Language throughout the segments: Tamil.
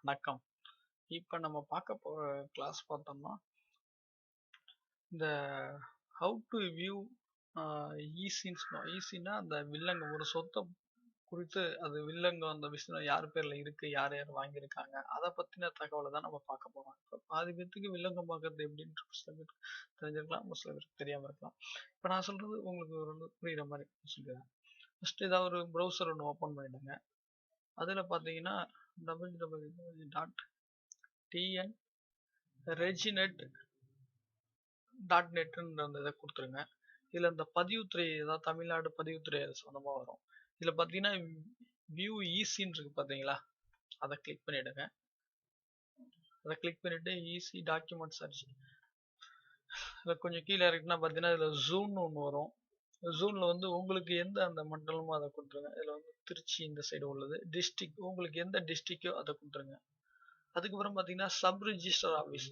வணக்கம். இப்ப நம்ம பார்க்க போற கிளாஸ் பார்த்தோம்னா, இந்த ஹவ் டு வியூ ஈஸின்னா அந்த வில்லங்கம் ஒரு சொத்தை குறித்து அது வில்லங்கம் அந்த விஷயம் யார் பேர்ல இருக்கு, யார் யார் வாங்கியிருக்காங்க, அதை பத்தின தகவலை தான் நம்ம பார்க்க போறோம். இப்போ பாதி பேத்துக்கு வில்லங்கம் பார்க்கறது எப்படின்னு சில பேருக்கு தெரிஞ்சிருக்கலாம், சில பேருக்கு தெரியாம இருக்கலாம். இப்போ நான் சொல்றது உங்களுக்கு ஒரு புரியுற மாதிரி சொல்லிடுறேன். ஃபர்ஸ்ட் ஏதாவது ஒரு ப்ரௌசர் ஒன்று ஓப்பன் பண்ணிடுங்க. அதுல பார்த்தீங்கன்னா www.tn reginet.netன்ற அந்த இதை கொடுத்துருங்க. இதுல இந்த பதிவுத்துறை ஏதாவது தமிழ்நாடு பதிவுத்துறை சொந்தமா வரும். இதுல பாத்தீங்கன்னா வியூ ஈஸின்னு இருக்கு பாத்தீங்களா, அதை கிளிக் பண்ணிடுங்க. அதை கிளிக் பண்ணிட்டு ஈஸி டாக்குமெண்ட் சர்ச் இதில் கொஞ்சம் கீழே இருக்குன்னா பார்த்தீங்கன்னா இதில் ஜூம்னு ஒன்று வரும். ஜூனில் வந்து உங்களுக்கு எந்த அந்த மண்டலமோ அதை கொடுத்துருங்க. இதில் வந்து திருச்சி இந்த சைடு உள்ளது. டிஸ்ட்ரிக்ட் உங்களுக்கு எந்த டிஸ்ட்ரிக்டோ அதை கொடுத்துருங்க. அதுக்கப்புறம் பார்த்தீங்கன்னா சப் ரிஜிஸ்டர் ஆஃபீஸ்,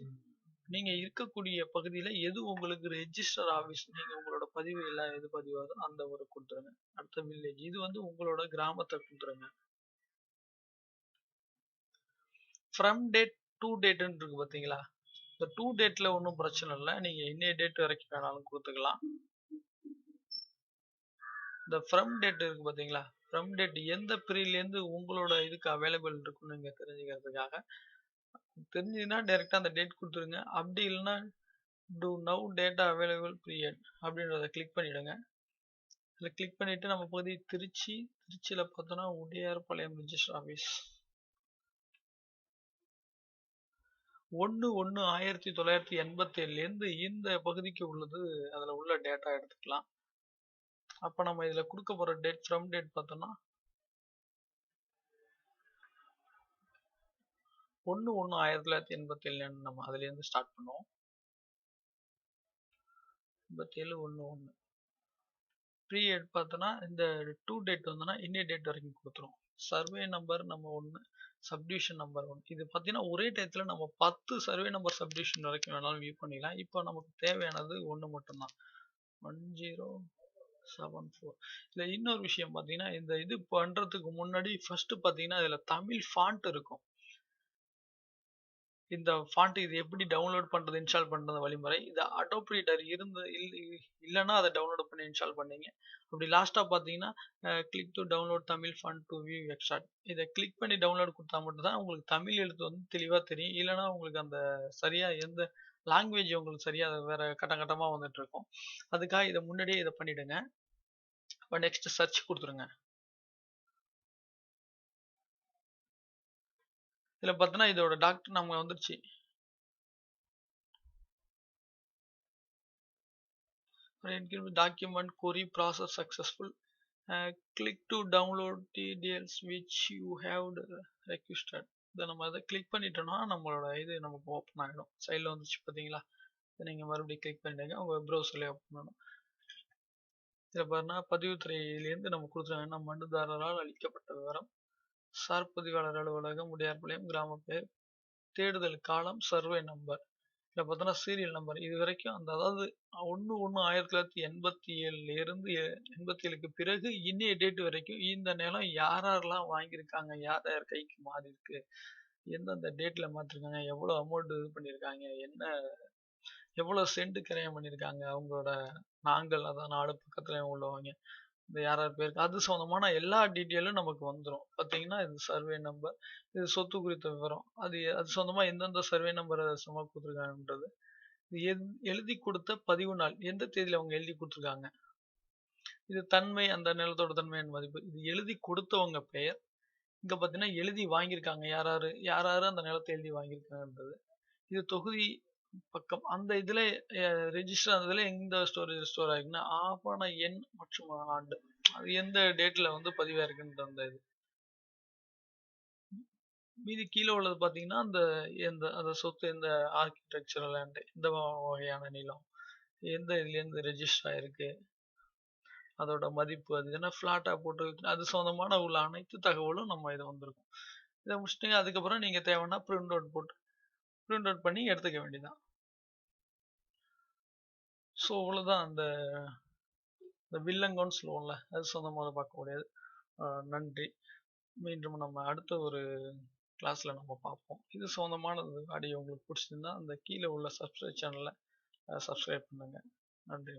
நீங்கள் இருக்கக்கூடிய பகுதியில் எது உங்களுக்கு ரெஜிஸ்டர் ஆஃபீஸ், நீங்கள் உங்களோட பதிவு எல்லாம் எது பதிவாதோ அந்த ஒரு கொடுத்துருங்க. அடுத்த வில்லேஜ், இது வந்து உங்களோட கிராமத்தை கொடுத்துருங்க. ஃப்ரம் டேட் டு டேட்னு இருக்கு பார்த்தீங்களா, இந்த டூ டேட்ல ஒன்றும் பிரச்சனை இல்லை, நீங்கள் இன்னைய டேட் வரைக்கும் வேணாலும் கொடுத்துக்கலாம். இந்த ஃப்ரம் டேட் இருக்கு பார்த்தீங்களா, ஃப்ரம் டேட் எந்த பீரியட்லேருந்து உங்களோட இதுக்கு அவைலபிள் இருக்குன்னு நீங்கள் தெரிஞ்சுக்கிறதுக்காக தெரிஞ்சுதுன்னா டைரெக்டாக அந்த டேட் கொடுத்துருங்க. அப்படி இல்லைன்னா to now data available period அப்படின்றத கிளிக் பண்ணிவிடுங்க. இதில் கிளிக் பண்ணிவிட்டு நம்ம பகுதி திருச்சியில் பார்த்தோன்னா உடையார்பாளையம் ரிஜிஸ்டர் ஆஃபீஸ் 1/1/1987 இந்த பகுதிக்கு உள்ளது. அதில் உள்ள டேட்டா எடுத்துக்கலாம். அப்போ நம்ம இதில் கொடுக்க போகிற டேட் ஃப்ரம் டேட் பார்த்தோன்னா 1/1/1987 நம்ம அதுலேருந்து ஸ்டார்ட் பண்ணுவோம். 87/1/1 பீரியட் பார்த்தோன்னா இந்த டூ டேட் வந்தோன்னா இன்னைய டேட் வரைக்கும் கொடுத்துரும். சர்வே நம்பர் நம்ம 1, சப்டிவிஷன் நம்பர் 1. இது பார்த்தீங்கன்னா ஒரே டயத்தில் நம்ம 10 சர்வே நம்பர் சப்டிவிஷன் வரைக்கும் வேணாலும் வியூ பண்ணிடலாம். இப்போ நமக்கு தேவையானது 1 மட்டும்தான், 1074. இதில் இன்னொரு விஷயம் பார்த்தீங்கன்னா, இந்த இது பண்ணுறதுக்கு முன்னாடி ஃபர்ஸ்ட் பார்த்தீங்கன்னா இதில் தமிழ் ஃபாண்ட் இருக்கும். இந்த ஃபாண்ட் இது எப்படி டவுன்லோட் பண்றது, இன்ஸ்டால் பண்றது வழிமுறை. இது அடோப் ரீடர் இல்லைன்னா அதை டவுன்லோட் பண்ணி இன்ஸ்டால் பண்ணீங்க. அப்படி லாஸ்டா பார்த்தீங்கன்னா click to download Tamil font to view extract, இதை கிளிக் பண்ணி டவுன்லோட் கொடுத்தா மட்டும்தான் உங்களுக்கு தமிழ் எழுத்து வந்து தெளிவாக தெரியும். இல்லைன்னா உங்களுக்கு அந்த சரியா எந்த லாங்குவேஜ் உங்களுக்கு சரியா வேற கட்டமா வந்துட்டு இருக்கும். அதுக்காக இதை முன்னாடியே இதை பண்ணிடுங்க. இப்போ நெக்ஸ்ட் சர்ச் கொடுத்துருங்க. இதில் பார்த்தோன்னா இதோட டாக்டர் நம்ம வந்துருச்சு. Document query process successful. Click to download details which you have requested. இதை நம்ம அதை கிளிக் பண்ணிட்டோம்னா நம்மளோட இது நமக்கு ஓப்பன் ஆகிடும். சைடில் வந்துச்சு பார்த்தீங்களா, இதை நீங்கள் மறுபடியும் கிளிக் பண்ணிடுங்க. உங்கள் ப்ரௌசர்லேயே ஓப்பன் பண்ணணும். இதில் பாருன்னா பதிவுத்துறையிலேருந்து நம்ம கொடுத்துருக்காங்கன்னா மனுதாரரால் அளிக்கப்பட்ட விவரம், சார் பதிவாளர் அலுவலகம், உடையார்பாளையம், கிராம பெயர், தேடுதல் காலம், சர்வே நம்பர், இதில் பார்த்தோன்னா சீரியல் நம்பர். இது வரைக்கும் அந்த அதாவது 1/1/1987 இருந்து 87க்கு பிறகு இன்னைய டேட் வரைக்கும் இந்த நிலம் யாரெல்லாம் வாங்கியிருக்காங்க, யார் யார் கைக்கு மாறி இருக்கு, எந்தெந்த டேட்ல மாற்றிருக்காங்க, எவ்வளோ அமௌண்ட் இது பண்ணியிருக்காங்க, என்ன எவ்வளோ சென்ட் கிரயம் பண்ணியிருக்காங்க, அவங்களோட நாங்கள் அதான் நாலு பக்கத்துல உள்ளவங்க இந்த யார் யார் பேருக்கு அது சொந்தமான எல்லா டீட்டெயிலும் நமக்கு வந்துடும். பார்த்தீங்கன்னா இது சர்வே நம்பர், இது சொத்து குறித்த விவரம், அது அது சொந்தமா எந்தெந்த சர்வே நம்பரை சும்மா கொடுத்துருக்காங்கன்றது, எழுதி கொடுத்த பதிவு நாள் எந்த தேதியில அவங்க எழுதி கொடுத்துருக்காங்க, இது தன்மை அந்த நிலத்தோட தன்மையின் மதிப்பு, இது எழுதி கொடுத்தவங்க பெயர், இங்க பார்த்தீங்கன்னா எழுதி வாங்கியிருக்காங்க யாராரு யாராரு அந்த நிலத்தை எழுதி வாங்கியிருக்காங்கன்றது, இது தொகுதி பக்கம், அந்த இதுல ரெஜிஸ்டர் ஆனதுல எந்த ஸ்டோரேஜ் ஸ்டோர் ஆயிருக்குன்னா ஆவண எண் மற்றும் ஆண்டு, அது எந்த டேட்ல வந்து பதிவா இருக்குன்ற அந்த இது. மீதி கீழே உள்ளது பார்த்தீங்கன்னா அந்த எந்த அந்த சொத்து எந்த ஆர்கிடெக்சரல் லேண்ட் இந்த வகையான நிலம் எந்த இதுலேருந்து ரெஜிஸ்டர் ஆயிருக்கு, அதோட மதிப்பு, அது என்ன ஃப்ளாட்டாக போட்டு அது சொந்தமான உள்ள அனைத்து தகவலும் நம்ம இதை வந்திருக்கும். இதை முடிச்சுட்டு அதுக்கப்புறம் நீங்கள் தேவைன்னா பிரிண்ட் அவுட் போட்டு பிரிண்ட் அவுட் பண்ணி எடுத்துக்க வேண்டியதான். ஸோ அவ்வளோதான் அந்த வில்லங்கம்னு சொல்லுவோம்ல, அது சொந்தமாக பார்க்க முடியாது. நன்றி. மீண்டும் நம்ம அடுத்த ஒரு கிளாஸ்ல நம்ம பார்ப்போம். இது சம்மந்தமானது ஆடியோ உங்களுக்கு பிடிச்சிருந்தா அந்த கீழே உள்ள சப்ஸ்கிரைப் சேனலை சப்ஸ்கிரைப் பண்ணுங்க. நன்றி.